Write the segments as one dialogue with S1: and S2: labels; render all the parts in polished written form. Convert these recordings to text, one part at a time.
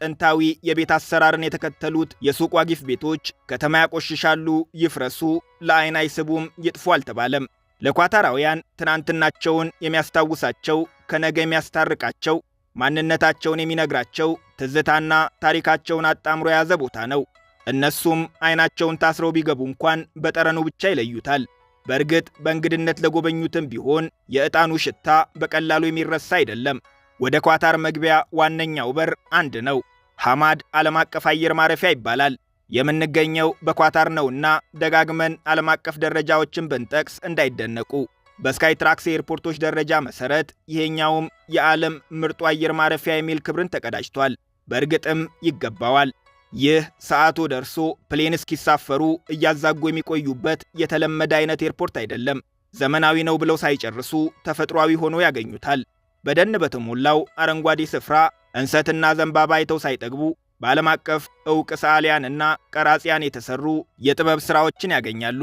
S1: ጥንታዊ የቤት አሰራርን የተከተሉት የሱቅ ዋጊፍ ቤቶች ከተማ ያቆሽሻሉ፣ ይፍረሱ፣ ለዓይን አይስቡም፣ ይጥፉ አልተባለም። ለኳታራውያን ትናንትናቸውን የሚያስታውሳቸው፣ ከነገ የሚያስታርቃቸው፣ ማንነታቸውን የሚነግራቸው ትዝታና ታሪካቸውን አጣምሮ የያዘ ቦታ ነው። እነሱም ዓይናቸውን ታስረው ቢገቡ እንኳን በጠረኑ ብቻ ይለዩታል። በእርግጥ በእንግድነት ለጎበኙትም ቢሆን የዕጣኑ ሽታ በቀላሉ የሚረሳ አይደለም። ወደ ኳታር መግቢያ ዋነኛው በር አንድ ነው። ሐማድ ዓለም አቀፍ አየር ማረፊያ ይባላል። የምንገኘው በኳታር ነውና ደጋግመን ዓለም አቀፍ ደረጃዎችን ብንጠቅስ እንዳይደነቁ። በስካይ ትራክስ ኤርፖርቶች ደረጃ መሠረት ይሄኛውም የዓለም ምርጡ አየር ማረፊያ የሚል ክብርን ተቀዳጅቷል። በእርግጥም ይገባዋል። ይህ ሰዓቱ ደርሶ ፕሌን እስኪሳፈሩ እያዛጉ የሚቆዩበት የተለመደ አይነት ኤርፖርት አይደለም። ዘመናዊ ነው ብለው ሳይጨርሱ ተፈጥሯዊ ሆኖ ያገኙታል። በደን በተሞላው አረንጓዴ ስፍራ እንሰትና ዘንባባ አይተው ሳይጠግቡ በዓለም አቀፍ ዕውቅ ሰዓሊያንና ቀራጺያን የተሰሩ የጥበብ ሥራዎችን ያገኛሉ።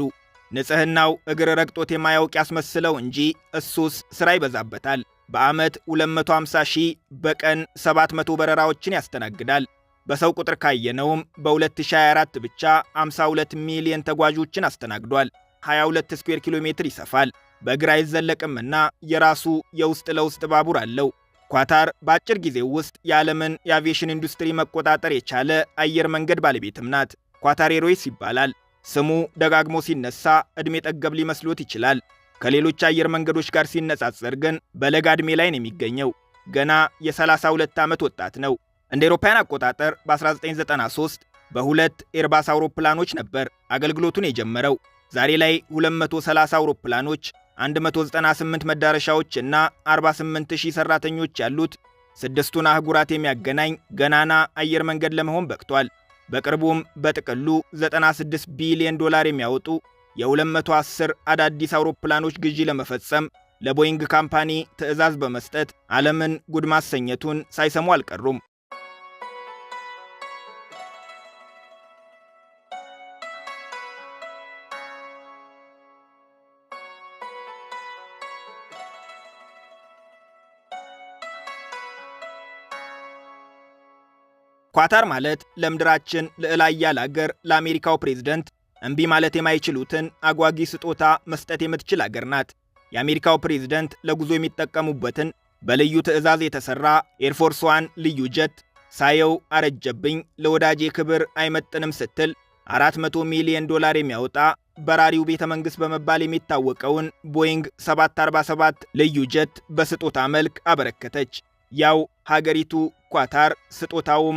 S1: ንጽሕናው እግር ረግጦት የማያውቅ ያስመስለው እንጂ እሱስ ሥራ ይበዛበታል። በዓመት 250 ሺህ በቀን 700 በረራዎችን ያስተናግዳል። በሰው ቁጥር ካየነውም በ2024 ብቻ 52 ሚሊዮን ተጓዦችን አስተናግዷል። 22 ስኩዌር ኪሎ ሜትር ይሰፋል። በእግር አይዘለቅምና የራሱ የውስጥ ለውስጥ ባቡር አለው። ኳታር በአጭር ጊዜ ውስጥ የዓለምን የአቪዬሽን ኢንዱስትሪ መቆጣጠር የቻለ አየር መንገድ ባለቤትም ናት። ኳታር ኤርዌይስ ይባላል። ስሙ ደጋግሞ ሲነሳ ዕድሜ ጠገብ ሊመስሎት ይችላል። ከሌሎች አየር መንገዶች ጋር ሲነጻጸር ግን በለጋ ዕድሜ ላይ ነው የሚገኘው። ገና የ32 ዓመት ወጣት ነው። እንደ አውሮፓውያን አቆጣጠር በ1993 በሁለት ኤርባስ አውሮፕላኖች ነበር አገልግሎቱን የጀመረው። ዛሬ ላይ 230 አውሮፕላኖች፣ 198 መዳረሻዎች እና 48000 ሰራተኞች ያሉት ስድስቱን አህጉራት የሚያገናኝ ገናና አየር መንገድ ለመሆን በቅቷል። በቅርቡም በጥቅሉ 96 ቢሊዮን ዶላር የሚያወጡ የ210 አዳዲስ አውሮፕላኖች ግዢ ለመፈጸም ለቦይንግ ካምፓኒ ትዕዛዝ በመስጠት ዓለምን ጉድ ማሰኘቱን ሳይሰሙ አልቀሩም። ኳታር ማለት ለምድራችን ልዕለ ኃያል አገር ለአሜሪካው ፕሬዝደንት እምቢ ማለት የማይችሉትን አጓጊ ስጦታ መስጠት የምትችል አገር ናት። የአሜሪካው ፕሬዝደንት ለጉዞ የሚጠቀሙበትን በልዩ ትዕዛዝ የተሰራ ኤርፎርስ ዋን ልዩ ጀት ሳየው አረጀብኝ፣ ለወዳጄ ክብር አይመጥንም ስትል 400 ሚሊዮን ዶላር የሚያወጣ በራሪው ቤተ መንግሥት በመባል የሚታወቀውን ቦይንግ 747 ልዩ ጀት በስጦታ መልክ አበረከተች። ያው ሀገሪቱ ኳታር ስጦታውም